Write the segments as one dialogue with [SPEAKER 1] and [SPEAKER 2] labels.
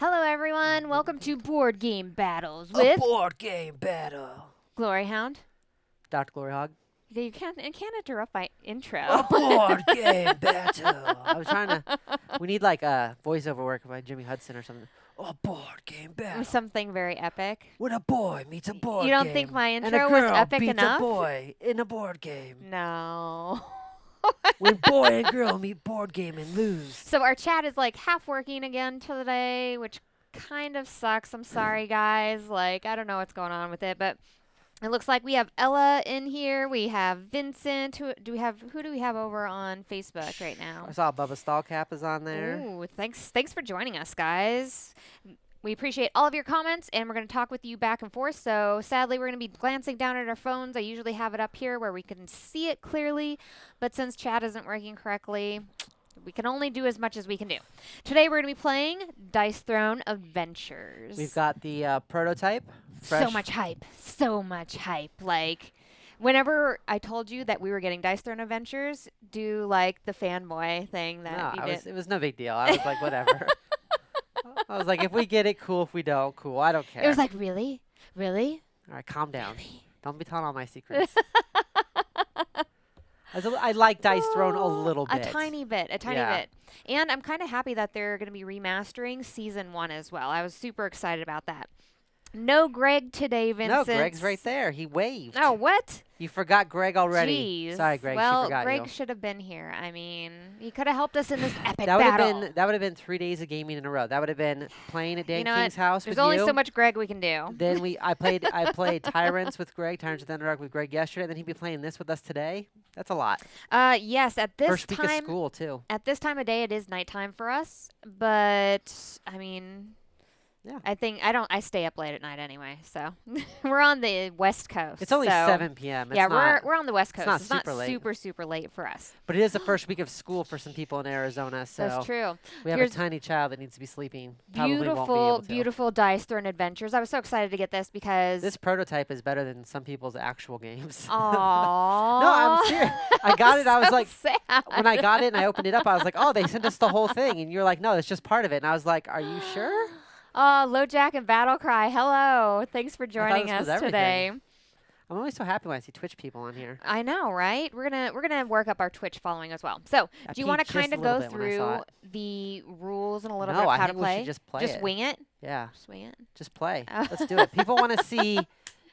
[SPEAKER 1] Hello, everyone. Welcome to Board Game Battles
[SPEAKER 2] A
[SPEAKER 1] with
[SPEAKER 2] board game battle.
[SPEAKER 1] Gloryhound.
[SPEAKER 2] Dr. Gloryhound.
[SPEAKER 1] You can't interrupt my intro.
[SPEAKER 2] A board game battle. I was trying to. We need like a voiceover work by Jimmy Hudson or something. A board game battle.
[SPEAKER 1] Something very epic.
[SPEAKER 2] When a boy meets a board game.
[SPEAKER 1] You don't think my
[SPEAKER 2] and
[SPEAKER 1] intro
[SPEAKER 2] a
[SPEAKER 1] was
[SPEAKER 2] girl
[SPEAKER 1] epic
[SPEAKER 2] beats
[SPEAKER 1] enough?
[SPEAKER 2] a boy in a board game.
[SPEAKER 1] No.
[SPEAKER 2] When boy and girl meet board game and lose.
[SPEAKER 1] So our chat is like half working again today, which kind of sucks. I'm sorry, guys. Like, I don't know what's going on with it, but it looks like we have Ella in here. We have Vincent. Who do we have over on Facebook right now?
[SPEAKER 2] I saw Bubba Stallcap is on there.
[SPEAKER 1] Ooh, thanks for joining us, guys. We appreciate all of your comments, and we're going to talk with you back and forth. So sadly, we're going to be glancing down at our phones. I usually have it up here where we can see it clearly, but since chat isn't working correctly, we can only do as much as we can do. Today, we're going to be playing Dice Throne Adventures.
[SPEAKER 2] We've got the prototype.
[SPEAKER 1] So much hype. So much hype. Like, whenever I told you that we were getting Dice Throne Adventures, do like the fanboy thing that you did.
[SPEAKER 2] It was no big deal. I was like, whatever. I was like, if we get it, cool. If we don't, cool. I don't care.
[SPEAKER 1] It was like, really? Really?
[SPEAKER 2] All right, calm down.
[SPEAKER 1] Really?
[SPEAKER 2] Don't be telling all my secrets. I like Dice Throne a little bit.
[SPEAKER 1] A tiny bit.
[SPEAKER 2] Yeah.
[SPEAKER 1] And I'm kind of happy that they're going to be remastering Season 1 as well. I was super excited about that. No Greg today, Vincent.
[SPEAKER 2] No, Greg's right there. He waved.
[SPEAKER 1] Oh, what?
[SPEAKER 2] You forgot Greg already.
[SPEAKER 1] Jeez.
[SPEAKER 2] Sorry, Greg.
[SPEAKER 1] Well,
[SPEAKER 2] she forgot
[SPEAKER 1] Greg
[SPEAKER 2] you.
[SPEAKER 1] should have been here. I mean, he could have helped us in this epic
[SPEAKER 2] That would
[SPEAKER 1] battle.
[SPEAKER 2] have been 3 days of gaming in a row. That would have been playing at Dan
[SPEAKER 1] You know
[SPEAKER 2] King's
[SPEAKER 1] what?
[SPEAKER 2] house
[SPEAKER 1] There's
[SPEAKER 2] with
[SPEAKER 1] only
[SPEAKER 2] you.
[SPEAKER 1] so much Greg we can do.
[SPEAKER 2] Then I played Tyrants with Greg, Tyrants of the Underdark with Greg yesterday. Then he'd be playing this with us today. That's a lot.
[SPEAKER 1] Yes, at this
[SPEAKER 2] First
[SPEAKER 1] time.
[SPEAKER 2] week of school too.
[SPEAKER 1] At this time of day, it is nighttime for us. But I mean,
[SPEAKER 2] Yeah.
[SPEAKER 1] I stay up late at night anyway. So we're on the West Coast.
[SPEAKER 2] It's only
[SPEAKER 1] so
[SPEAKER 2] 7 p.m. It's
[SPEAKER 1] yeah,
[SPEAKER 2] not,
[SPEAKER 1] we're on the West Coast.
[SPEAKER 2] not
[SPEAKER 1] It's
[SPEAKER 2] super late.
[SPEAKER 1] super late for us.
[SPEAKER 2] But it is the first week of school for some people in Arizona, so
[SPEAKER 1] That's true.
[SPEAKER 2] we have
[SPEAKER 1] Here's
[SPEAKER 2] a tiny child that needs to be sleeping. Probably won't be able
[SPEAKER 1] Beautiful,
[SPEAKER 2] to.
[SPEAKER 1] beautiful Dice Throne Adventures. I was so excited to get this because.
[SPEAKER 2] This prototype is better than some people's actual games.
[SPEAKER 1] Aww.
[SPEAKER 2] No, I'm serious. I got it. I was
[SPEAKER 1] So
[SPEAKER 2] like,
[SPEAKER 1] sad.
[SPEAKER 2] when I got it and I opened it up, I was like, oh, they sent us the whole thing. And you're like, no, it's just part of it. And I was like, are you sure?
[SPEAKER 1] Oh, LoJack and Battlecry. Hello. Thanks for joining
[SPEAKER 2] this was
[SPEAKER 1] us today.
[SPEAKER 2] everything. I'm always so happy when I see Twitch people on here.
[SPEAKER 1] I know, right? We're gonna work up our Twitch following as well. So,
[SPEAKER 2] I
[SPEAKER 1] do you want to
[SPEAKER 2] peeked just
[SPEAKER 1] kind
[SPEAKER 2] a
[SPEAKER 1] of
[SPEAKER 2] little
[SPEAKER 1] go
[SPEAKER 2] bit when I saw
[SPEAKER 1] through the rules and a little
[SPEAKER 2] No,
[SPEAKER 1] bit of
[SPEAKER 2] I
[SPEAKER 1] how to
[SPEAKER 2] think we
[SPEAKER 1] play?
[SPEAKER 2] should just play
[SPEAKER 1] Just
[SPEAKER 2] it.
[SPEAKER 1] wing it.
[SPEAKER 2] Yeah,
[SPEAKER 1] Just wing it.
[SPEAKER 2] just play. Let's do it. People want to see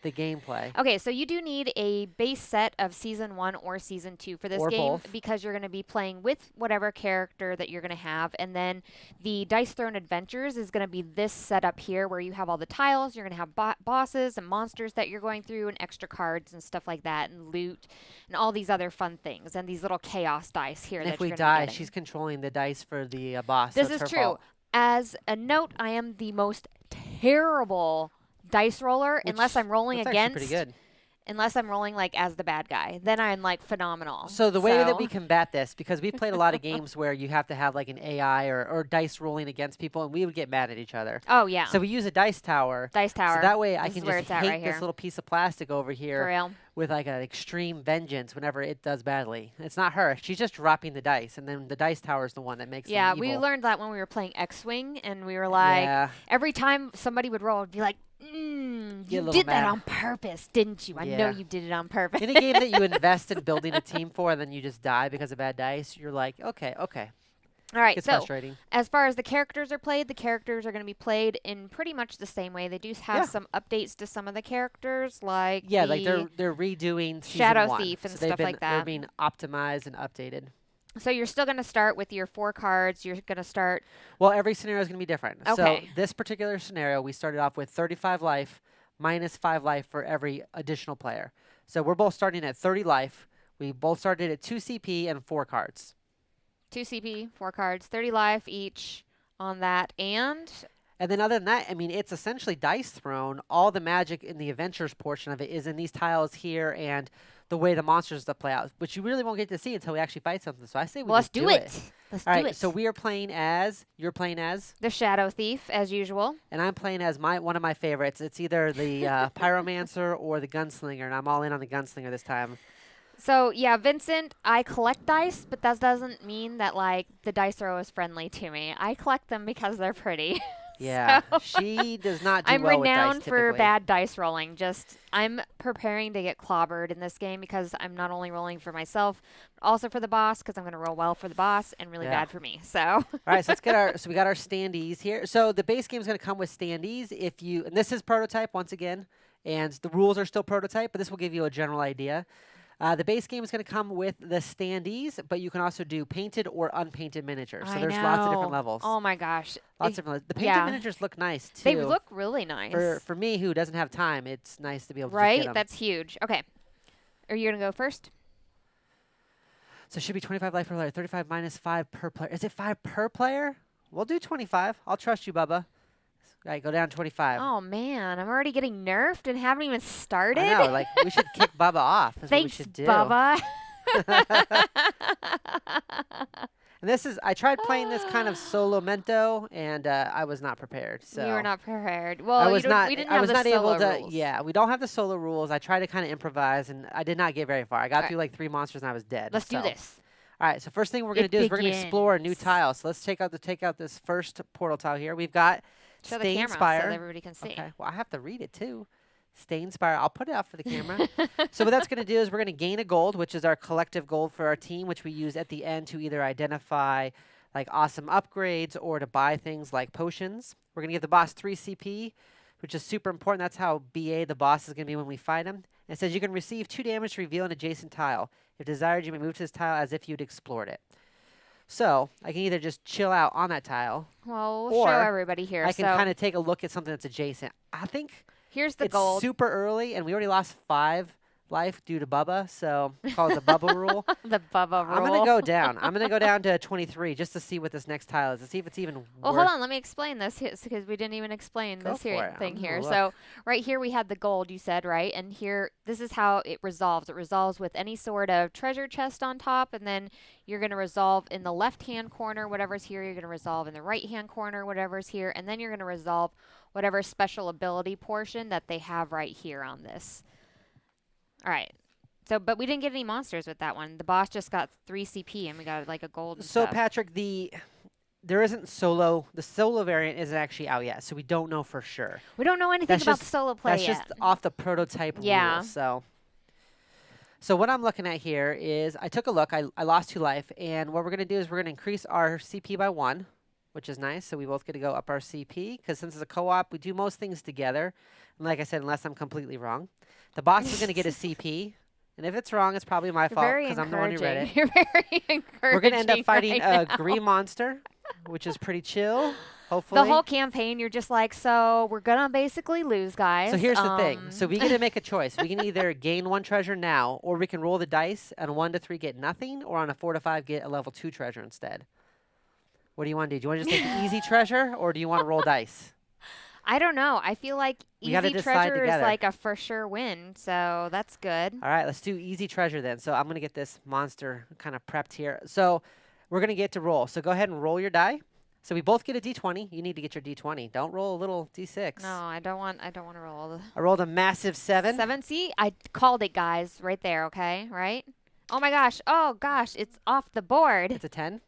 [SPEAKER 2] the gameplay.
[SPEAKER 1] Okay, so you do need a base set of Season 1 or Season 2 for this
[SPEAKER 2] Or
[SPEAKER 1] game
[SPEAKER 2] both.
[SPEAKER 1] because you're going to be playing with whatever character that you're going to have. And then the Dice Throne Adventures is going to be this setup here where you have all the tiles. You're going to have bosses and monsters that you're going through and extra cards and stuff like that and loot and all these other fun things and these little chaos dice here
[SPEAKER 2] And
[SPEAKER 1] that
[SPEAKER 2] if we
[SPEAKER 1] you're gonna be
[SPEAKER 2] die,
[SPEAKER 1] getting.
[SPEAKER 2] she's controlling the dice for the boss.
[SPEAKER 1] This
[SPEAKER 2] so
[SPEAKER 1] is
[SPEAKER 2] it's her
[SPEAKER 1] true.
[SPEAKER 2] fault.
[SPEAKER 1] As a note, I am the most terrible dice roller unless I'm rolling
[SPEAKER 2] That's actually
[SPEAKER 1] against.
[SPEAKER 2] pretty good.
[SPEAKER 1] Unless I'm rolling like as the bad guy, then I'm like phenomenal.
[SPEAKER 2] So the way that we combat this, because we've played a lot of games where you have to have like an AI or dice rolling against people, and we would get mad at each other.
[SPEAKER 1] Oh yeah.
[SPEAKER 2] So we use a dice tower.
[SPEAKER 1] Dice tower.
[SPEAKER 2] So that way I
[SPEAKER 1] This
[SPEAKER 2] can
[SPEAKER 1] is where
[SPEAKER 2] just
[SPEAKER 1] it's at
[SPEAKER 2] hate
[SPEAKER 1] right
[SPEAKER 2] this
[SPEAKER 1] here.
[SPEAKER 2] little piece of plastic over
[SPEAKER 1] For
[SPEAKER 2] here
[SPEAKER 1] real.
[SPEAKER 2] with like an extreme vengeance whenever it does badly. It's not her. She's just dropping the dice, and then the dice tower is the one that makes
[SPEAKER 1] Yeah,
[SPEAKER 2] them
[SPEAKER 1] we
[SPEAKER 2] evil.
[SPEAKER 1] learned that when we were playing X-Wing, and we were like,
[SPEAKER 2] Yeah.
[SPEAKER 1] every time somebody would roll, it'd be like,
[SPEAKER 2] Get a
[SPEAKER 1] you
[SPEAKER 2] little
[SPEAKER 1] did that
[SPEAKER 2] mad.
[SPEAKER 1] on purpose, didn't you? I know
[SPEAKER 2] Yeah.
[SPEAKER 1] you did it on purpose.
[SPEAKER 2] In a game that you invest in building a team for, and then you just die because of bad dice, you're like, okay.
[SPEAKER 1] All right,
[SPEAKER 2] It's
[SPEAKER 1] so
[SPEAKER 2] frustrating.
[SPEAKER 1] as far as the characters are played, the characters are going to be played in pretty much the same way. They do have
[SPEAKER 2] Yeah.
[SPEAKER 1] some updates to some of the characters, like
[SPEAKER 2] Yeah,
[SPEAKER 1] the
[SPEAKER 2] like they're redoing season
[SPEAKER 1] Shadow
[SPEAKER 2] 1.
[SPEAKER 1] Thief and
[SPEAKER 2] So they've
[SPEAKER 1] stuff
[SPEAKER 2] been,
[SPEAKER 1] like
[SPEAKER 2] They're
[SPEAKER 1] that.
[SPEAKER 2] being optimized and updated.
[SPEAKER 1] So you're still going to start with your 4 cards. You're going to start.
[SPEAKER 2] Well, every scenario is going to be different. So
[SPEAKER 1] Okay.
[SPEAKER 2] this particular scenario, we started off with 35 life, minus 5 life for every additional player. So we're both starting at 30 life. We both started at 2 CP and 4 cards.
[SPEAKER 1] 2 CP, 4 cards, 30 life each on that. And
[SPEAKER 2] And then other than that, I mean, it's essentially Dice Throne. All the magic in the adventures portion of it is in these tiles here and the way the monsters that play out, which you really won't get to see until we actually fight something. So I say we
[SPEAKER 1] well, let's
[SPEAKER 2] just
[SPEAKER 1] do it. Let's
[SPEAKER 2] All
[SPEAKER 1] do
[SPEAKER 2] right,
[SPEAKER 1] it.
[SPEAKER 2] so we are playing as, you're playing as,
[SPEAKER 1] The Shadow Thief, as usual.
[SPEAKER 2] and I'm playing as one of my favorites. It's either the Pyromancer or the Gunslinger, and I'm all in on the Gunslinger this time.
[SPEAKER 1] So, yeah, Vincent, I collect dice, but that doesn't mean that, like, the dice throw is friendly to me. I collect them because they're pretty.
[SPEAKER 2] Yeah,
[SPEAKER 1] So
[SPEAKER 2] she does not do
[SPEAKER 1] I'm
[SPEAKER 2] well with dice
[SPEAKER 1] renowned for
[SPEAKER 2] typically.
[SPEAKER 1] bad dice rolling. I'm preparing to get clobbered in this game because I'm not only rolling for myself, but also for the boss because I'm going to roll well for the boss and really
[SPEAKER 2] Yeah.
[SPEAKER 1] bad for me. So
[SPEAKER 2] All right, so let's get our. So we got our standees here. So the base game is going to come with standees. If you and this is prototype once again, and the rules are still prototype, but this will give you a general idea. The base game is going to come with the standees, but you can also do painted or unpainted miniatures. So
[SPEAKER 1] I
[SPEAKER 2] there's lots of different
[SPEAKER 1] know.
[SPEAKER 2] levels.
[SPEAKER 1] Oh my gosh.
[SPEAKER 2] Lots of different. The painted
[SPEAKER 1] Yeah.
[SPEAKER 2] miniatures look nice
[SPEAKER 1] They
[SPEAKER 2] too.
[SPEAKER 1] look really nice.
[SPEAKER 2] For me who doesn't have time, it's nice to be able to just get
[SPEAKER 1] Right?
[SPEAKER 2] them.
[SPEAKER 1] That's huge. Okay. Are you going to go first?
[SPEAKER 2] So it should be 25 life per player, 35 minus 5 per player. Is it 5 per player? We'll do 25. I'll trust you, Bubba. All right, go down 25.
[SPEAKER 1] Oh man, I'm already getting nerfed and haven't even started.
[SPEAKER 2] I know, like we should kick Bubba off. Is what we
[SPEAKER 1] Thanks,
[SPEAKER 2] should do.
[SPEAKER 1] Bubba.
[SPEAKER 2] And this is I tried playing this kind of solo mento, and I was not prepared. So
[SPEAKER 1] You were not prepared.
[SPEAKER 2] I
[SPEAKER 1] Well,
[SPEAKER 2] was not.
[SPEAKER 1] we didn't
[SPEAKER 2] I
[SPEAKER 1] have
[SPEAKER 2] was
[SPEAKER 1] the
[SPEAKER 2] not
[SPEAKER 1] solo
[SPEAKER 2] able to.
[SPEAKER 1] rules.
[SPEAKER 2] Yeah, we don't have the solo rules. I tried to kind of improvise, and I did not get very far. I got
[SPEAKER 1] Alright.
[SPEAKER 2] through like 3 monsters, and I was dead.
[SPEAKER 1] Let's do
[SPEAKER 2] So.
[SPEAKER 1] this.
[SPEAKER 2] All right. So first thing we're gonna
[SPEAKER 1] It
[SPEAKER 2] do is we're gonna explore a new
[SPEAKER 1] begins.
[SPEAKER 2] tile. So let's take out this first portal tile here. We've got
[SPEAKER 1] Show the
[SPEAKER 2] Stain
[SPEAKER 1] camera
[SPEAKER 2] Spire.
[SPEAKER 1] so that everybody can see.
[SPEAKER 2] Okay. Well, I have to read it too. Stain Spire. I'll put it out for the camera. So what that's going to do is we're going to gain a gold, which is our collective gold for our team, which we use at the end to either identify like awesome upgrades or to buy things like potions. We're going to give the boss 3 CP, which is super important. That's how BA the boss is going to be when we fight him. And it says you can receive 2 damage to reveal an adjacent tile. If desired, you may move to this tile as if you'd explored it. So I can either just chill out on that tile,
[SPEAKER 1] Well, we'll
[SPEAKER 2] or
[SPEAKER 1] show everybody here.
[SPEAKER 2] I can
[SPEAKER 1] so
[SPEAKER 2] kind of take a look at something that's adjacent. I think
[SPEAKER 1] here's the
[SPEAKER 2] it's
[SPEAKER 1] gold.
[SPEAKER 2] super early, and we already lost 5 life due to Bubba, so call it the Bubba rule.
[SPEAKER 1] The Bubba rule.
[SPEAKER 2] I'm going to go down. I'm going to go down to 23 just to see what this next tile is, to see if it's even
[SPEAKER 1] Well,
[SPEAKER 2] worth.
[SPEAKER 1] hold on. Let me explain this because we didn't even explain
[SPEAKER 2] Go
[SPEAKER 1] this
[SPEAKER 2] for
[SPEAKER 1] here
[SPEAKER 2] it.
[SPEAKER 1] thing
[SPEAKER 2] I'm
[SPEAKER 1] here.
[SPEAKER 2] gonna
[SPEAKER 1] So right here we had the gold, you said, right? And here, this is how it resolves. It resolves with any sort of treasure chest on top, and then you're going to resolve in the left-hand corner, whatever's here. You're going to resolve in the right-hand corner, whatever's here, and then you're going to resolve whatever special ability portion that they have right here on this. All right. So, but we didn't get any monsters with that one. The boss just got 3 CP, and we got like a gold and
[SPEAKER 2] So
[SPEAKER 1] stuff.
[SPEAKER 2] Patrick, there isn't solo. The solo variant isn't actually out yet, so we don't know for sure.
[SPEAKER 1] We don't know anything
[SPEAKER 2] That's
[SPEAKER 1] about
[SPEAKER 2] just-
[SPEAKER 1] solo play
[SPEAKER 2] That's
[SPEAKER 1] yet.
[SPEAKER 2] just off the prototype
[SPEAKER 1] Yeah.
[SPEAKER 2] rules. So what I'm looking at here is I took a look. I lost 2 life, and what we're going to do is we're going to increase our CP by 1, which is nice. So we both get to go up our CP because since it's a co-op, we do most things together. And like I said, unless I'm completely wrong, the boss is going to get a CP. And if it's wrong, it's probably my fault
[SPEAKER 1] Very
[SPEAKER 2] because I'm the one who read it.
[SPEAKER 1] You're very encouraging.
[SPEAKER 2] We're going to end up fighting
[SPEAKER 1] right
[SPEAKER 2] a
[SPEAKER 1] now.
[SPEAKER 2] green monster, which is pretty chill, hopefully.
[SPEAKER 1] The whole campaign, you're just like, so we're gonna basically lose, guys.
[SPEAKER 2] So here's the thing. So we get to make a choice. We can either gain 1 treasure now, or we can roll the dice on a 1 to 3 get nothing, or on a 4 to 5 get a level 2 treasure instead. What do you want to do? Do you want to just take the easy treasure, or do you want to roll dice?
[SPEAKER 1] I don't know. I feel like
[SPEAKER 2] We gotta
[SPEAKER 1] easy
[SPEAKER 2] decide
[SPEAKER 1] treasure is
[SPEAKER 2] together.
[SPEAKER 1] like a for sure win, so that's good.
[SPEAKER 2] All right, let's do easy treasure then. So I'm going to get this monster kind of prepped here. So we're going to get to roll. So go ahead and roll your die. So we both get a d20. You need to get your d20. Don't roll a little d6.
[SPEAKER 1] No, I don't want to roll all the
[SPEAKER 2] I rolled a massive 7.
[SPEAKER 1] 7. See, I called it, guys, right there. Okay, right? Oh my gosh. Oh gosh, it's off the board.
[SPEAKER 2] It's a 10.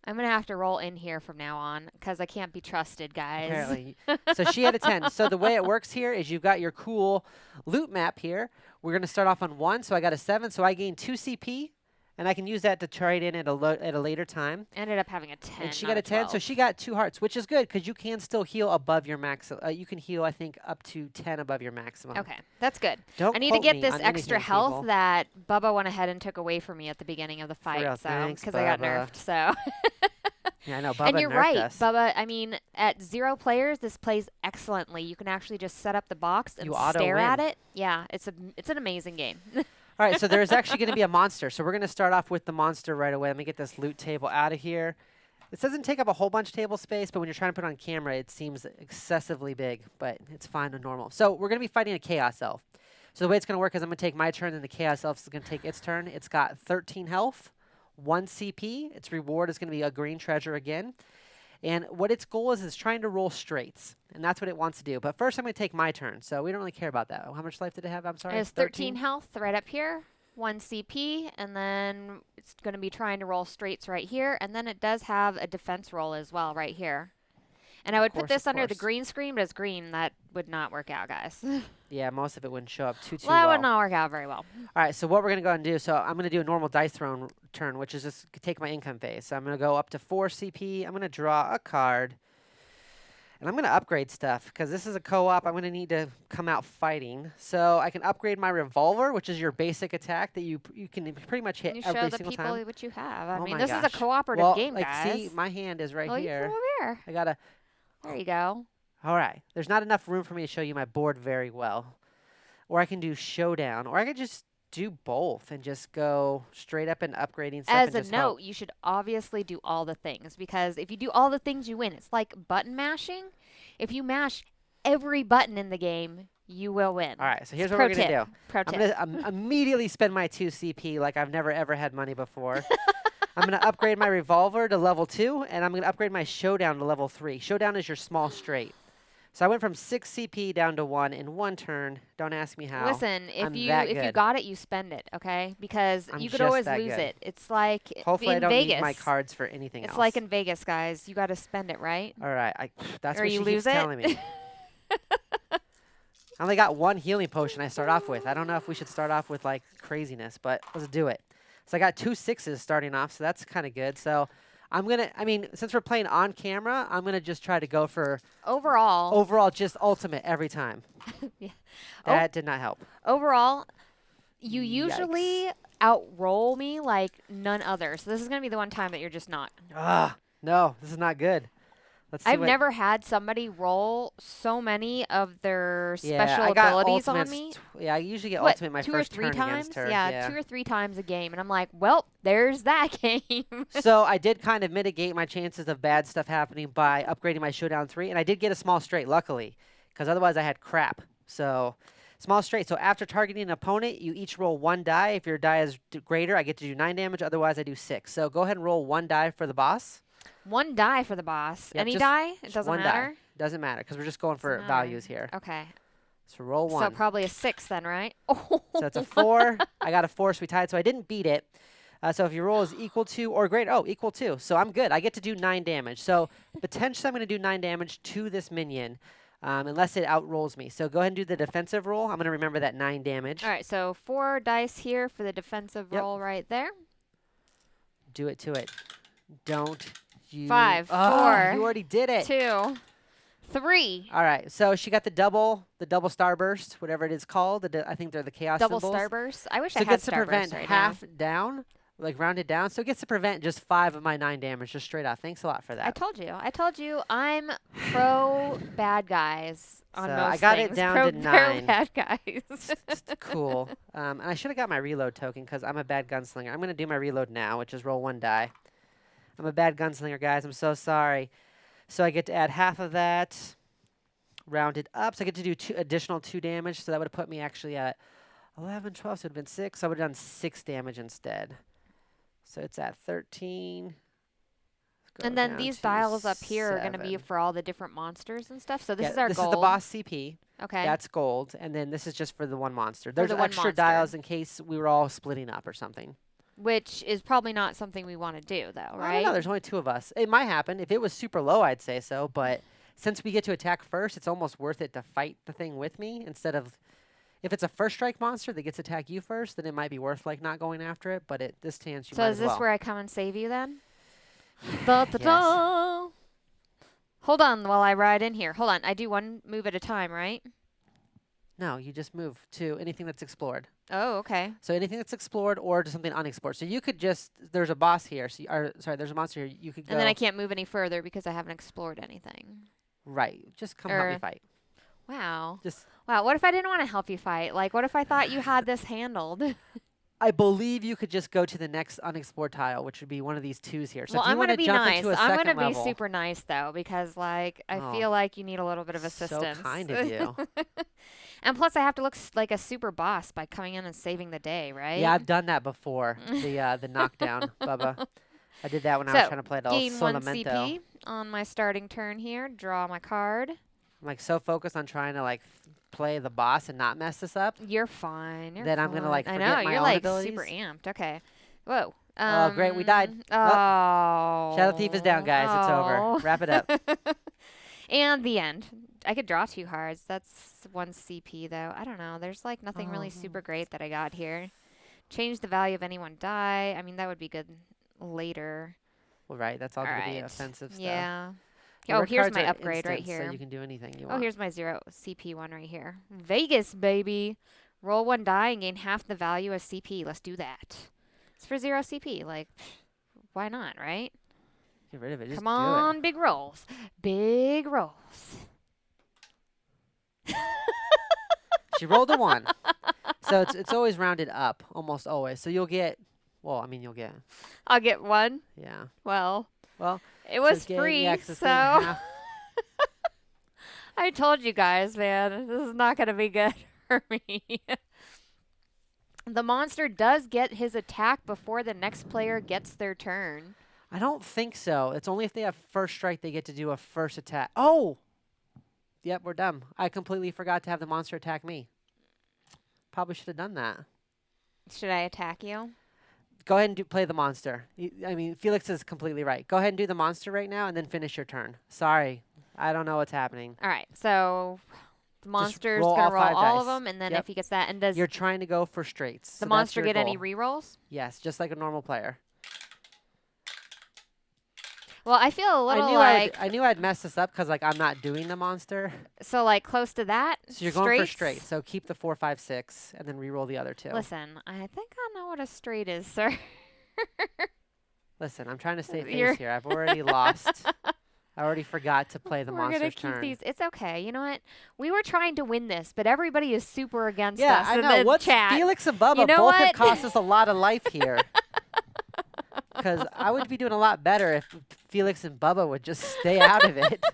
[SPEAKER 1] I'm gonna have to roll in here from now on because I can't be trusted, guys.
[SPEAKER 2] Apparently. So she had a 10. So the way it works here is you've got your cool loot map here. We're going to start off on 1. So I got a 7. So I gained 2 CP. And I can use that to trade in at a later time.
[SPEAKER 1] Ended up having a 10.
[SPEAKER 2] And she
[SPEAKER 1] not
[SPEAKER 2] got a 10. So
[SPEAKER 1] 12.
[SPEAKER 2] she got 2 hearts, which is good because you can still heal above your max. You can heal, I think, up to 10 above your maximum.
[SPEAKER 1] Okay, that's good.
[SPEAKER 2] Don't
[SPEAKER 1] I need to
[SPEAKER 2] quote
[SPEAKER 1] get
[SPEAKER 2] me
[SPEAKER 1] this
[SPEAKER 2] on
[SPEAKER 1] extra
[SPEAKER 2] anything,
[SPEAKER 1] health
[SPEAKER 2] people.
[SPEAKER 1] that Bubba went ahead and took away from me at the beginning of the fight,
[SPEAKER 2] real,
[SPEAKER 1] so
[SPEAKER 2] thanks,
[SPEAKER 1] because I got
[SPEAKER 2] Bubba.
[SPEAKER 1] nerfed. So,
[SPEAKER 2] Yeah, I know. Bubba
[SPEAKER 1] and you're
[SPEAKER 2] nerfed
[SPEAKER 1] right,
[SPEAKER 2] us.
[SPEAKER 1] Bubba. I mean, at 0 players, this plays excellently. You can actually just set up the box and
[SPEAKER 2] You auto
[SPEAKER 1] stare at
[SPEAKER 2] win.
[SPEAKER 1] it. Yeah, it's an amazing game.
[SPEAKER 2] All right, so there's actually going to be a monster. So we're going to start off with the monster right away. Let me get this loot table out of here. This doesn't take up a whole bunch of table space, but when you're trying to put it on camera, it seems excessively big, but it's fine and normal. So we're going to be fighting a Chaos Elf. So the way it's going to work is I'm going to take my turn, and the Chaos Elf is going to take its turn. It's got 13 health, 1 CP. Its reward is going to be a green treasure again. And what its goal is trying to roll straights, and that's what it wants to do. But first, I'm going to take my turn, so we don't really care about that. How much life did it have? I'm sorry.
[SPEAKER 1] It has 13 health right up here, 1 CP, and then it's going to be trying to roll straights right here, and then it does have a defense roll as well right here. And I would put
[SPEAKER 2] Of
[SPEAKER 1] this under the
[SPEAKER 2] course.
[SPEAKER 1] green screen, but it's green. That would not work out, guys.
[SPEAKER 2] Yeah, most of it wouldn't show up too
[SPEAKER 1] Well, that would
[SPEAKER 2] well.
[SPEAKER 1] not work out very well.
[SPEAKER 2] All right, so what we're going to go and do, so I'm going to do a normal dice thrown turn, which is just take my income phase. So I'm going to go up to 4 CP. I'm going to draw a card. And I'm going to upgrade stuff because this is a co-op. I'm going to need to come out fighting. So I can upgrade my revolver, which is your basic attack that you can pretty much hit
[SPEAKER 1] You
[SPEAKER 2] every
[SPEAKER 1] show the
[SPEAKER 2] single
[SPEAKER 1] people
[SPEAKER 2] time.
[SPEAKER 1] what you have. I
[SPEAKER 2] Oh
[SPEAKER 1] mean,
[SPEAKER 2] my
[SPEAKER 1] this is a
[SPEAKER 2] gosh.
[SPEAKER 1] cooperative
[SPEAKER 2] Well,
[SPEAKER 1] game,
[SPEAKER 2] like,
[SPEAKER 1] guys.
[SPEAKER 2] see, my hand is right
[SPEAKER 1] Oh, you
[SPEAKER 2] here.
[SPEAKER 1] come over here.
[SPEAKER 2] I got to...
[SPEAKER 1] There you go.
[SPEAKER 2] All right. There's not enough room for me to show you my board very well. Or I can do showdown. Or I could just do both and just go straight up and upgrading stuff.
[SPEAKER 1] As
[SPEAKER 2] and
[SPEAKER 1] a
[SPEAKER 2] just
[SPEAKER 1] note,
[SPEAKER 2] hope.
[SPEAKER 1] you should obviously do all the things because if you do all the things, you win. It's like button mashing. If you mash every button in the game, you will win.
[SPEAKER 2] All right, so here's
[SPEAKER 1] It's
[SPEAKER 2] what we're going to
[SPEAKER 1] pro
[SPEAKER 2] do.
[SPEAKER 1] Pro
[SPEAKER 2] I'm
[SPEAKER 1] tip.
[SPEAKER 2] going to immediately spend my 2 CP like I've never, ever had money before. I'm going to upgrade my revolver to level 2, and I'm going to upgrade my showdown to level 3. Showdown is your small straight. So I went from 6 CP down to 1 in one turn. Don't ask me how.
[SPEAKER 1] Listen, if
[SPEAKER 2] I'm
[SPEAKER 1] you
[SPEAKER 2] that
[SPEAKER 1] if you
[SPEAKER 2] good.
[SPEAKER 1] got it, you spend it, okay? Because
[SPEAKER 2] I'm
[SPEAKER 1] you could
[SPEAKER 2] just
[SPEAKER 1] always
[SPEAKER 2] that
[SPEAKER 1] lose
[SPEAKER 2] good.
[SPEAKER 1] it. It's like
[SPEAKER 2] Hopefully
[SPEAKER 1] in
[SPEAKER 2] I don't
[SPEAKER 1] Vegas.
[SPEAKER 2] need my cards for anything
[SPEAKER 1] It's
[SPEAKER 2] else.
[SPEAKER 1] like in Vegas, guys. You got to spend it, right?
[SPEAKER 2] All right, that's
[SPEAKER 1] Or
[SPEAKER 2] what
[SPEAKER 1] you
[SPEAKER 2] she
[SPEAKER 1] lose
[SPEAKER 2] keeps
[SPEAKER 1] it.
[SPEAKER 2] telling me. I only got 1 healing potion I start off with. I don't know if we should start off with like craziness, but let's do it. So I got 2 6s starting off, so that's kind of good. So I'm going to, I mean, since we're playing on camera, I'm going to just try to go for
[SPEAKER 1] Overall,
[SPEAKER 2] just ultimate every time.
[SPEAKER 1] Yeah.
[SPEAKER 2] That did not help.
[SPEAKER 1] overall, you
[SPEAKER 2] Yikes.
[SPEAKER 1] usually outroll me like none other. So this is going to be the one time that you're just not.
[SPEAKER 2] No, this is not good. Let's see
[SPEAKER 1] I've
[SPEAKER 2] what,
[SPEAKER 1] never had somebody roll so many of their
[SPEAKER 2] yeah,
[SPEAKER 1] special
[SPEAKER 2] I got
[SPEAKER 1] abilities on
[SPEAKER 2] ultimates
[SPEAKER 1] me.
[SPEAKER 2] Yeah, I usually get
[SPEAKER 1] What,
[SPEAKER 2] ultimate my
[SPEAKER 1] 2
[SPEAKER 2] first
[SPEAKER 1] or 3
[SPEAKER 2] turn
[SPEAKER 1] times?
[SPEAKER 2] against her.
[SPEAKER 1] Yeah, 2 or 3 times a game. And I'm like, well, there's that game.
[SPEAKER 2] So I did kind of mitigate my chances of bad stuff happening by upgrading my showdown 3, and I did get a small straight, luckily, because otherwise I had crap. So small straight. So after targeting an opponent, you each roll 1 die. If your die is greater, I get to do 9 damage. Otherwise, I do 6. So go ahead and roll 1 die for the boss.
[SPEAKER 1] 1 die for the boss.
[SPEAKER 2] Yep,
[SPEAKER 1] Any
[SPEAKER 2] just-
[SPEAKER 1] die? It
[SPEAKER 2] Just
[SPEAKER 1] doesn't
[SPEAKER 2] 1
[SPEAKER 1] matter.
[SPEAKER 2] die. Doesn't matter because we're just going for
[SPEAKER 1] Doesn't matter.
[SPEAKER 2] values here.
[SPEAKER 1] Okay.
[SPEAKER 2] So roll 1.
[SPEAKER 1] So probably a 6 then, right? Oh.
[SPEAKER 2] So it's a 4. I got a 4, so we tied. So I didn't beat it. So if your roll is equal to or greater, equal to. So I'm good. I get to do 9 damage. So potentially I'm going to do 9 damage to this minion unless it outrolls me. So go ahead and do the defensive roll. I'm going to remember that 9 damage.
[SPEAKER 1] All right, so 4 dice here for the defensive
[SPEAKER 2] Yep.
[SPEAKER 1] roll right there.
[SPEAKER 2] Do it to it. Don't you.
[SPEAKER 1] 5,
[SPEAKER 2] Oh,
[SPEAKER 1] 4,
[SPEAKER 2] you already did it.
[SPEAKER 1] 2, 3.
[SPEAKER 2] All right. So she got the double starburst, whatever it is called. I think they're the chaos
[SPEAKER 1] Double
[SPEAKER 2] symbols.
[SPEAKER 1] starburst. I wish
[SPEAKER 2] So
[SPEAKER 1] I
[SPEAKER 2] it
[SPEAKER 1] had
[SPEAKER 2] gets to prevent
[SPEAKER 1] starburst right
[SPEAKER 2] half
[SPEAKER 1] now.
[SPEAKER 2] down, like rounded down. So it gets to prevent just 5 of my 9 damage, just straight off. Thanks a lot for that.
[SPEAKER 1] I told you. I'm pro bad guys on
[SPEAKER 2] So
[SPEAKER 1] most
[SPEAKER 2] I got it
[SPEAKER 1] things.
[SPEAKER 2] down
[SPEAKER 1] pro,
[SPEAKER 2] to
[SPEAKER 1] pro
[SPEAKER 2] 9.
[SPEAKER 1] bad guys.
[SPEAKER 2] Just cool. And I should have got my reload token because I'm a bad gunslinger. I'm going to do my reload now, which is roll 1 die. I'm a bad gunslinger, guys. I'm so sorry. So I get to add half of that, rounded up. So I get to do additional 2 damage. So that would have put me actually at 11, 12. So it would have been 6. So I would have done 6 damage instead. So it's at 13. Go
[SPEAKER 1] And then
[SPEAKER 2] down
[SPEAKER 1] these
[SPEAKER 2] to
[SPEAKER 1] dials up here are going to be
[SPEAKER 2] 7.
[SPEAKER 1] for all the different monsters and stuff. So this
[SPEAKER 2] Yeah,
[SPEAKER 1] is our
[SPEAKER 2] this
[SPEAKER 1] goal.
[SPEAKER 2] is the boss CP.
[SPEAKER 1] Okay.
[SPEAKER 2] That's gold. And then this is just for the one monster. There's
[SPEAKER 1] the one
[SPEAKER 2] extra
[SPEAKER 1] monster.
[SPEAKER 2] dials in case we were all splitting up or something.
[SPEAKER 1] Which is probably not something we want to do, though,
[SPEAKER 2] I don't
[SPEAKER 1] right?
[SPEAKER 2] know. There's only 2 of us. It might happen. If it was super low, I'd say so. But since we get to attack first, it's almost worth it to fight the thing with me instead of... If it's a first strike monster that gets to attack you first, then it might be worth like not going after it. But at this chance, you
[SPEAKER 1] So
[SPEAKER 2] might
[SPEAKER 1] is
[SPEAKER 2] as
[SPEAKER 1] this
[SPEAKER 2] well.
[SPEAKER 1] where I come and save you then? Da, da, da. Hold on while I ride in here. Hold on. I do one move at a time, right?
[SPEAKER 2] No, you just move to anything that's explored.
[SPEAKER 1] Oh, okay.
[SPEAKER 2] So anything that's explored or to something unexplored. So you could just... There's a boss here. So there's a monster here. You could go...
[SPEAKER 1] And then I can't move any further because I haven't explored anything.
[SPEAKER 2] Right. Just come help me fight.
[SPEAKER 1] Wow.
[SPEAKER 2] Just...
[SPEAKER 1] Wow, what if I didn't want to help you fight? Like, what if I thought you had this handled?
[SPEAKER 2] I believe you could just go to the next unexplored tile, which would be one of these 2s here. So
[SPEAKER 1] well,
[SPEAKER 2] if you
[SPEAKER 1] I'm
[SPEAKER 2] want
[SPEAKER 1] going
[SPEAKER 2] to
[SPEAKER 1] to be
[SPEAKER 2] jump
[SPEAKER 1] nice.
[SPEAKER 2] into a
[SPEAKER 1] I'm
[SPEAKER 2] second
[SPEAKER 1] going to be
[SPEAKER 2] level,
[SPEAKER 1] super nice, though, because, like, I
[SPEAKER 2] Oh,
[SPEAKER 1] feel like you need a little bit of assistance.
[SPEAKER 2] so kind of you.
[SPEAKER 1] And plus, I have to look like a super boss by coming in and saving the day, right?
[SPEAKER 2] Yeah, I've done that before. The knockdown, Bubba. I did that when I was
[SPEAKER 1] So,
[SPEAKER 2] trying to play the
[SPEAKER 1] gain 1
[SPEAKER 2] Solamento.
[SPEAKER 1] CP on my starting turn here. Draw my card.
[SPEAKER 2] I'm like so focused on trying to like play the boss and not mess this up.
[SPEAKER 1] You're fine. You're
[SPEAKER 2] Then I'm
[SPEAKER 1] fine.
[SPEAKER 2] gonna, like,
[SPEAKER 1] I
[SPEAKER 2] forget
[SPEAKER 1] know,
[SPEAKER 2] my
[SPEAKER 1] you're
[SPEAKER 2] own
[SPEAKER 1] like
[SPEAKER 2] abilities.
[SPEAKER 1] super amped. Okay. Whoa.
[SPEAKER 2] Oh, great, we died.
[SPEAKER 1] Oh.
[SPEAKER 2] Shadow Thief is down, guys. It's over.
[SPEAKER 1] Oh.
[SPEAKER 2] Wrap it up.
[SPEAKER 1] And the end. I could draw 2 cards. That's 1 CP though. I don't know. There's like nothing really super great that I got here. Change the value of any one die. I mean, that would be good later.
[SPEAKER 2] Well, right. That's all
[SPEAKER 1] All
[SPEAKER 2] going to be
[SPEAKER 1] right.
[SPEAKER 2] offensive stuff.
[SPEAKER 1] Yeah.
[SPEAKER 2] Your
[SPEAKER 1] Oh,
[SPEAKER 2] red
[SPEAKER 1] here's
[SPEAKER 2] cards
[SPEAKER 1] my
[SPEAKER 2] are
[SPEAKER 1] upgrade right
[SPEAKER 2] instants,
[SPEAKER 1] here.
[SPEAKER 2] so you can do anything you
[SPEAKER 1] Oh,
[SPEAKER 2] want.
[SPEAKER 1] here's my 0 CP one right here. Vegas, baby. Roll 1 die and gain half the value of CP. Let's do that. It's for 0 CP. Like, why not, right?
[SPEAKER 2] Get rid of it. Just
[SPEAKER 1] Come on, big rolls. Big rolls.
[SPEAKER 2] She rolled a 1. So it's always rounded up, almost always. So you'll get, well, I mean, you'll get,
[SPEAKER 1] I'll get 1.
[SPEAKER 2] yeah.
[SPEAKER 1] Well,
[SPEAKER 2] Well,
[SPEAKER 1] it was
[SPEAKER 2] so gain-
[SPEAKER 1] free,
[SPEAKER 2] yeah, 'cause it's
[SPEAKER 1] so
[SPEAKER 2] gain half.
[SPEAKER 1] I told you guys, man, this is not going to be good for me. The monster does get his attack before the next player gets their turn.
[SPEAKER 2] I don't think so. It's only if they have first strike they get to do a first attack. Oh! Yep, we're dumb. I completely forgot to have the monster attack me. Probably should have done that.
[SPEAKER 1] Should I attack you?
[SPEAKER 2] Go ahead and play the monster. I mean, Felix is completely right. Go ahead and do the monster right now and then finish your turn. Sorry. I don't know what's happening.
[SPEAKER 1] All right, so the monster's
[SPEAKER 2] roll
[SPEAKER 1] going
[SPEAKER 2] all
[SPEAKER 1] to roll
[SPEAKER 2] 5
[SPEAKER 1] all of
[SPEAKER 2] dice.
[SPEAKER 1] them, and then
[SPEAKER 2] Yep.
[SPEAKER 1] if he gets that, and does
[SPEAKER 2] You're trying to go for straights.
[SPEAKER 1] the
[SPEAKER 2] so that's
[SPEAKER 1] monster
[SPEAKER 2] your
[SPEAKER 1] get any
[SPEAKER 2] goal.
[SPEAKER 1] rerolls?
[SPEAKER 2] Yes, just like a normal player.
[SPEAKER 1] Well, I feel a little like,
[SPEAKER 2] I knew I'd mess this up because like I'm not doing the monster.
[SPEAKER 1] so like close to that.
[SPEAKER 2] So you're going for straight. So keep the 4, 5, 6, and then re-roll the other 2.
[SPEAKER 1] Listen, I think I know what a straight is, sir.
[SPEAKER 2] Listen, I'm trying to save
[SPEAKER 1] You're-
[SPEAKER 2] face here. I've already lost. I already forgot to play the
[SPEAKER 1] We're gonna
[SPEAKER 2] monster's
[SPEAKER 1] keep
[SPEAKER 2] turn.
[SPEAKER 1] these. It's okay. You know what? We were trying to win this, but everybody is super against
[SPEAKER 2] Yeah,
[SPEAKER 1] us
[SPEAKER 2] I
[SPEAKER 1] in
[SPEAKER 2] know.
[SPEAKER 1] the
[SPEAKER 2] What's
[SPEAKER 1] chat.
[SPEAKER 2] Felix and Bubba
[SPEAKER 1] You know
[SPEAKER 2] both have
[SPEAKER 1] what?
[SPEAKER 2] cost us a lot of life here. Because I would be doing a lot better if Felix and Bubba would just stay out of it.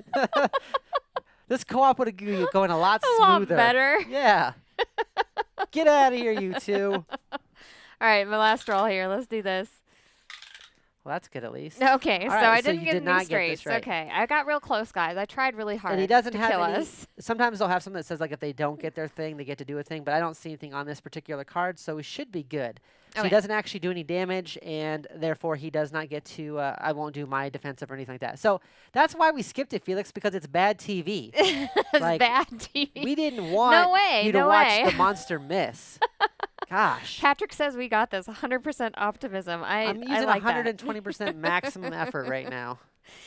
[SPEAKER 2] This co-op would be going a lot
[SPEAKER 1] A lot
[SPEAKER 2] smoother.
[SPEAKER 1] better.
[SPEAKER 2] Yeah. Get out of here, you two.
[SPEAKER 1] All right, my last roll here. Let's do this.
[SPEAKER 2] Well, that's good at least.
[SPEAKER 1] Okay, so
[SPEAKER 2] right,
[SPEAKER 1] I
[SPEAKER 2] so
[SPEAKER 1] didn't
[SPEAKER 2] you
[SPEAKER 1] get
[SPEAKER 2] did
[SPEAKER 1] any
[SPEAKER 2] not get the
[SPEAKER 1] straights.
[SPEAKER 2] straight.
[SPEAKER 1] Okay, I got real close, guys. I tried really hard
[SPEAKER 2] And he doesn't
[SPEAKER 1] to
[SPEAKER 2] have
[SPEAKER 1] kill
[SPEAKER 2] any.
[SPEAKER 1] us.
[SPEAKER 2] Sometimes they'll have something that says like if they don't get their thing, they get to do a thing. But I don't see anything on this particular card, so we should be good. So he
[SPEAKER 1] Okay.
[SPEAKER 2] doesn't actually do any damage, and therefore he does not get to. I won't do my defensive or anything like that. So that's why we skipped it, Felix, because it's bad TV.
[SPEAKER 1] It's
[SPEAKER 2] like,
[SPEAKER 1] bad TV.
[SPEAKER 2] We didn't want
[SPEAKER 1] way,
[SPEAKER 2] you to
[SPEAKER 1] no
[SPEAKER 2] watch
[SPEAKER 1] way.
[SPEAKER 2] the monster miss. Gosh.
[SPEAKER 1] Patrick says we got this. 100% optimism.
[SPEAKER 2] I'm
[SPEAKER 1] I
[SPEAKER 2] using
[SPEAKER 1] like that.
[SPEAKER 2] 120% maximum effort right now.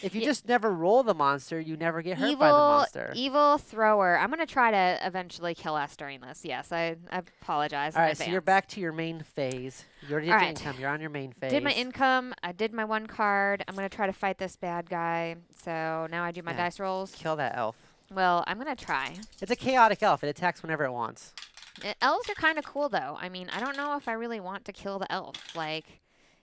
[SPEAKER 2] If you
[SPEAKER 1] Yeah.
[SPEAKER 2] just never roll the monster, you never get hurt by the monster.
[SPEAKER 1] Evil thrower. I'm gonna try to eventually kill us during this. Yes, I apologize.
[SPEAKER 2] All
[SPEAKER 1] in
[SPEAKER 2] right, so you're
[SPEAKER 1] advance.
[SPEAKER 2] back to your main phase. You already did
[SPEAKER 1] All
[SPEAKER 2] your
[SPEAKER 1] right.
[SPEAKER 2] income. You're on your main phase.
[SPEAKER 1] Did my income. I did my 1 card. I'm gonna try to fight this bad guy. So now I do my
[SPEAKER 2] Yeah.
[SPEAKER 1] dice rolls.
[SPEAKER 2] Kill that elf.
[SPEAKER 1] Well, I'm gonna try.
[SPEAKER 2] It's a chaotic elf. It attacks whenever it wants.
[SPEAKER 1] Elves are kind of cool though. I mean, I don't know if I really want to kill the elf. Like,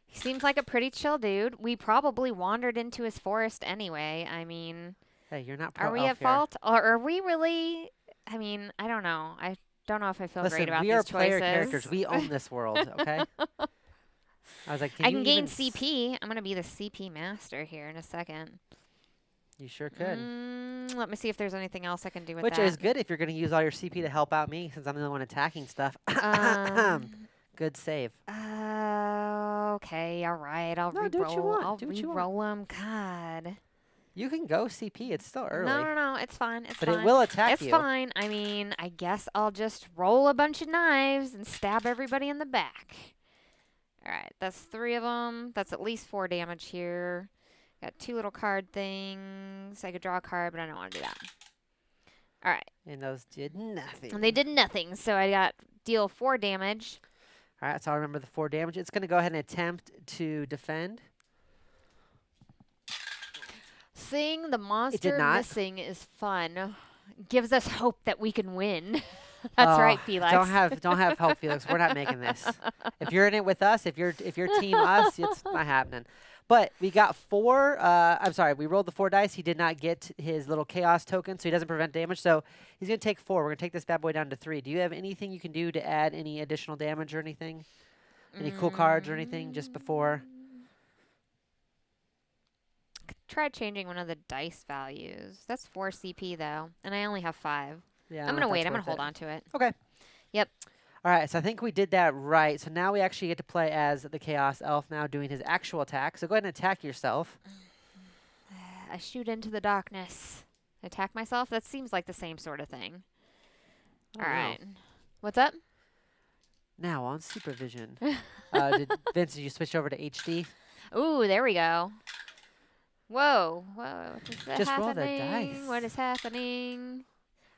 [SPEAKER 1] he seems like a pretty chill dude. We probably wandered into his forest anyway. I mean,
[SPEAKER 2] Hey, you're not pro
[SPEAKER 1] are we
[SPEAKER 2] elf
[SPEAKER 1] at
[SPEAKER 2] here.
[SPEAKER 1] fault? Or are we really? I mean, I don't know. I don't know if I feel
[SPEAKER 2] Listen,
[SPEAKER 1] great about
[SPEAKER 2] we
[SPEAKER 1] these
[SPEAKER 2] are player
[SPEAKER 1] choices.
[SPEAKER 2] characters. We own this world, okay? I was like,
[SPEAKER 1] I
[SPEAKER 2] you
[SPEAKER 1] can gain
[SPEAKER 2] even
[SPEAKER 1] CP. I'm gonna be the CP master here in a second.
[SPEAKER 2] You sure could.
[SPEAKER 1] Let me see if there's anything else I can do with
[SPEAKER 2] Which
[SPEAKER 1] that.
[SPEAKER 2] is good if you're going to use all your CP to help out me, since I'm the one attacking stuff. Good save.
[SPEAKER 1] Okay, all right. I'll
[SPEAKER 2] No, do what you
[SPEAKER 1] re-roll.
[SPEAKER 2] want.
[SPEAKER 1] I'll
[SPEAKER 2] Do what you want.
[SPEAKER 1] re-roll them. God.
[SPEAKER 2] You can go CP. It's still early.
[SPEAKER 1] No. It's fine. It's
[SPEAKER 2] but
[SPEAKER 1] fine.
[SPEAKER 2] it will attack
[SPEAKER 1] It's
[SPEAKER 2] you.
[SPEAKER 1] fine. I mean, I guess I'll just roll a bunch of knives and stab everybody in the back. All right, that's 3 of them. That's at least 4 damage here. Got 2 little card things. I could draw a card, but I don't want to do that. All right.
[SPEAKER 2] And those did nothing.
[SPEAKER 1] And they did nothing, so I got deal 4 damage.
[SPEAKER 2] All right, so I remember the 4 damage. It's going to go ahead and attempt to defend.
[SPEAKER 1] Seeing the monster
[SPEAKER 2] not.
[SPEAKER 1] missing is fun. Gives us hope that we can win. That's right, Felix.
[SPEAKER 2] Don't have hope, Felix. We're not making this. If you're in it with us, if you're team us, it's not happening. But we got 4. I'm sorry, we rolled the 4 dice. He did not get his little chaos token, so he doesn't prevent damage. So he's gonna take 4. We're gonna take this bad boy down to 3. Do you have anything you can do to add any additional damage or anything? Any cool cards or anything just before?
[SPEAKER 1] Try changing one of the dice values. That's 4 CP though, and I only have 5.
[SPEAKER 2] Yeah.
[SPEAKER 1] I'm gonna wait. I'm gonna hold on to it.
[SPEAKER 2] Okay.
[SPEAKER 1] Yep.
[SPEAKER 2] All right, so I think we did that right. So now we actually get to play as the Chaos Elf now doing his actual attack. So go ahead and attack yourself.
[SPEAKER 1] I shoot into the darkness. Attack myself? That seems like the same sort of thing.
[SPEAKER 2] Oh,
[SPEAKER 1] All
[SPEAKER 2] no.
[SPEAKER 1] right. What's up?
[SPEAKER 2] Now on supervision. Vince, did you switch over to HD?
[SPEAKER 1] Ooh, there we go. Whoa. Whoa. What is
[SPEAKER 2] Just roll the
[SPEAKER 1] happening?
[SPEAKER 2] dice.
[SPEAKER 1] What is happening?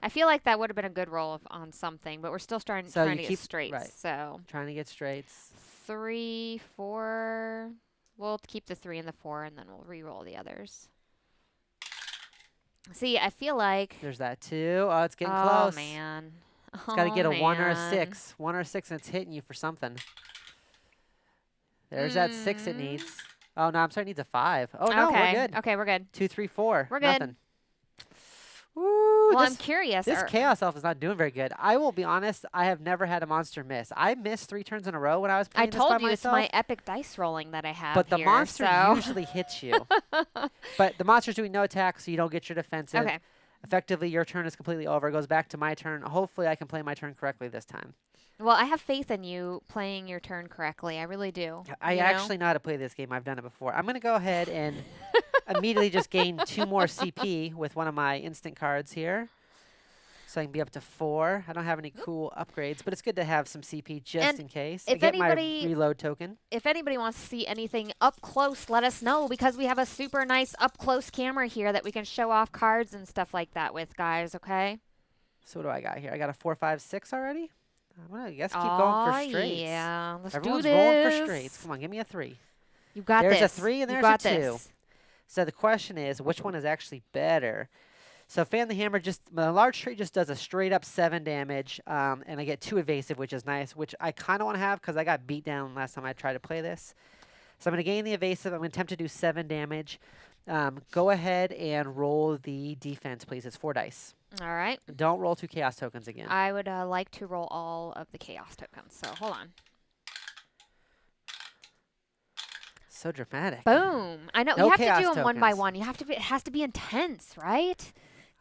[SPEAKER 1] I feel like that would have been a good roll on something, but we're still trying
[SPEAKER 2] So
[SPEAKER 1] to
[SPEAKER 2] you
[SPEAKER 1] get
[SPEAKER 2] keep
[SPEAKER 1] straights.
[SPEAKER 2] right.
[SPEAKER 1] So
[SPEAKER 2] Trying to get straights.
[SPEAKER 1] 3, 4. We'll keep the 3 and the 4, and then we'll re-roll the others. See, I feel like.
[SPEAKER 2] There's that 2. Oh, it's getting
[SPEAKER 1] Oh
[SPEAKER 2] close.
[SPEAKER 1] man.
[SPEAKER 2] It's got to get a 1 or a
[SPEAKER 1] man.
[SPEAKER 2] 6. 1 or a 6, and it's hitting you for something. There's that 6 it needs. Oh, no, I'm sorry, it needs a 5. Oh, no,
[SPEAKER 1] okay.
[SPEAKER 2] we're good.
[SPEAKER 1] Okay, we're good.
[SPEAKER 2] 2, 3, 4.
[SPEAKER 1] We're good.
[SPEAKER 2] Nothing. Woo,
[SPEAKER 1] Well, I'm curious.
[SPEAKER 2] This Chaos Elf is not doing very good. I will be honest, I have never had a monster miss. I missed 3 turns in a row when I was
[SPEAKER 1] I
[SPEAKER 2] playing this by
[SPEAKER 1] told you it's
[SPEAKER 2] myself.
[SPEAKER 1] my epic dice rolling that I have
[SPEAKER 2] But the
[SPEAKER 1] here,
[SPEAKER 2] monster
[SPEAKER 1] so.
[SPEAKER 2] usually hits you. But the monster's doing no attack, so you don't get your defensive.
[SPEAKER 1] Okay.
[SPEAKER 2] Effectively, your turn is completely over. It goes back to my turn. Hopefully, I can play my turn correctly this time.
[SPEAKER 1] Well, I have faith in you playing your turn correctly. I really do.
[SPEAKER 2] I actually know how to play this game. I've done it before. I'm going to go ahead and immediately just gain 2 more CP with one of my instant cards here. So I can be up to 4. I don't have any cool upgrades, but it's good to have some CP just in case. I
[SPEAKER 1] if
[SPEAKER 2] get my
[SPEAKER 1] anybody-
[SPEAKER 2] reload token.
[SPEAKER 1] If anybody wants to see anything up close, let us know, because we have a super nice up close camera here that we can show off cards and stuff like that with, guys, okay?
[SPEAKER 2] So what do I got here? I got a 4, 5, 6 already? I'm going to, I guess, keep going for straights.
[SPEAKER 1] Yeah. Let's
[SPEAKER 2] Everyone's
[SPEAKER 1] do this.
[SPEAKER 2] rolling for straights. Come on, give me a 3.
[SPEAKER 1] You got
[SPEAKER 2] There's
[SPEAKER 1] this.
[SPEAKER 2] a 3 and
[SPEAKER 1] You
[SPEAKER 2] there's
[SPEAKER 1] got
[SPEAKER 2] a 2.
[SPEAKER 1] this.
[SPEAKER 2] So the question is, which one is actually better? So Fan the Hammer, the large tree just does a straight up 7 damage, and I get 2 evasive, which is nice, which I kind of want to have because I got beat down last time I tried to play this. So I'm going to gain the evasive. I'm going to attempt to do 7 damage. Go ahead and roll the defense, please. It's 4 dice.
[SPEAKER 1] All right.
[SPEAKER 2] Don't roll 2 chaos tokens again.
[SPEAKER 1] I would like to roll all of the chaos tokens, so hold on.
[SPEAKER 2] So dramatic.
[SPEAKER 1] Boom. I know.
[SPEAKER 2] No
[SPEAKER 1] You have to
[SPEAKER 2] chaos
[SPEAKER 1] do them one by
[SPEAKER 2] tokens.
[SPEAKER 1] one. You have to be, it has to be intense, right?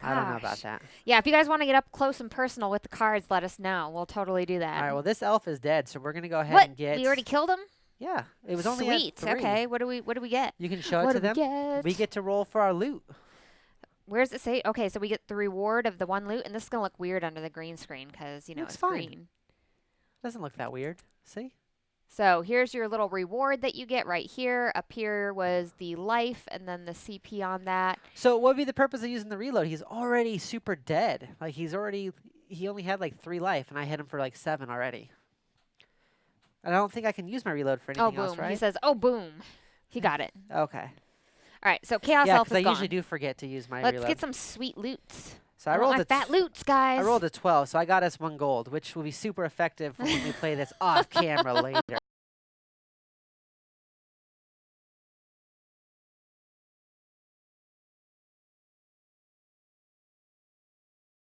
[SPEAKER 2] I don't know about
[SPEAKER 1] Gosh.
[SPEAKER 2] that.
[SPEAKER 1] Yeah, if you guys want to get up close and personal with the cards, let us know. We'll totally do that.
[SPEAKER 2] All right, well, this elf is dead, so we're going to go ahead
[SPEAKER 1] What?
[SPEAKER 2] and get...
[SPEAKER 1] We already killed him?
[SPEAKER 2] Yeah, it was only
[SPEAKER 1] Sweet.
[SPEAKER 2] at 3.
[SPEAKER 1] Okay. What do we get?
[SPEAKER 2] You can show it
[SPEAKER 1] What
[SPEAKER 2] to
[SPEAKER 1] do
[SPEAKER 2] them.
[SPEAKER 1] we get?
[SPEAKER 2] We get to roll for our loot.
[SPEAKER 1] Where does it say? Okay, so we get the reward of the 1 loot, and this is going to look weird under the green screen because, you know,
[SPEAKER 2] Looks
[SPEAKER 1] it's
[SPEAKER 2] fine.
[SPEAKER 1] green.
[SPEAKER 2] Doesn't look that weird. See?
[SPEAKER 1] So here's your little reward that you get right here. Up here was the life and then the CP on that.
[SPEAKER 2] So what would be the purpose of using the reload? He's already super dead. Like, he only had like 3 life, and I hit him for like 7 already. And I don't think I can use my reload for anything
[SPEAKER 1] Oh,
[SPEAKER 2] else,
[SPEAKER 1] boom.
[SPEAKER 2] right?
[SPEAKER 1] He says, oh, boom. He got it.
[SPEAKER 2] Okay.
[SPEAKER 1] All right, so Chaos
[SPEAKER 2] Yeah,
[SPEAKER 1] Elf
[SPEAKER 2] because
[SPEAKER 1] is
[SPEAKER 2] I usually
[SPEAKER 1] gone.
[SPEAKER 2] do forget to use my
[SPEAKER 1] Let's
[SPEAKER 2] reload.
[SPEAKER 1] get some sweet loots.
[SPEAKER 2] So I
[SPEAKER 1] want
[SPEAKER 2] rolled
[SPEAKER 1] my
[SPEAKER 2] a
[SPEAKER 1] fat loots, guys.
[SPEAKER 2] I rolled a 12, so I got us 1 gold, which will be super effective for when we play this off camera later.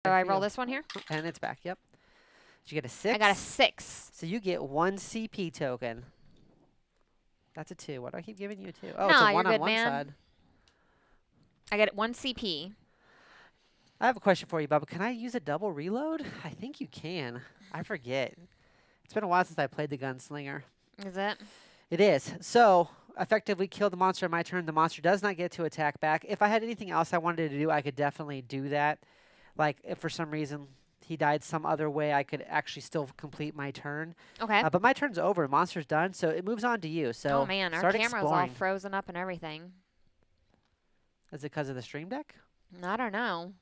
[SPEAKER 1] So I roll this one here.
[SPEAKER 2] And it's back, yep. Did you get a 6?
[SPEAKER 1] I got a 6.
[SPEAKER 2] So you get 1 CP token. That's a 2. Why do I keep giving you a 2? Oh,
[SPEAKER 1] Nah,
[SPEAKER 2] it's a
[SPEAKER 1] you're
[SPEAKER 2] 1 on
[SPEAKER 1] good,
[SPEAKER 2] one
[SPEAKER 1] man.
[SPEAKER 2] side.
[SPEAKER 1] I get 1 CP.
[SPEAKER 2] I have a question for you, Bubba. Can I use a double reload? I think you can. I forget. It's been a while since I played the gunslinger.
[SPEAKER 1] Is it?
[SPEAKER 2] It is. So, effectively kill the monster on my turn. The monster does not get to attack back. If I had anything else I wanted to do, I could definitely do that. Like, if for some reason he died some other way, I could actually still complete my turn.
[SPEAKER 1] Okay.
[SPEAKER 2] But my turn's over. Monster's done, so it moves on to you. So
[SPEAKER 1] Oh, man. Our
[SPEAKER 2] start
[SPEAKER 1] camera's all
[SPEAKER 2] exploring.
[SPEAKER 1] frozen up and everything.
[SPEAKER 2] Is it because of the stream deck?
[SPEAKER 1] I don't know.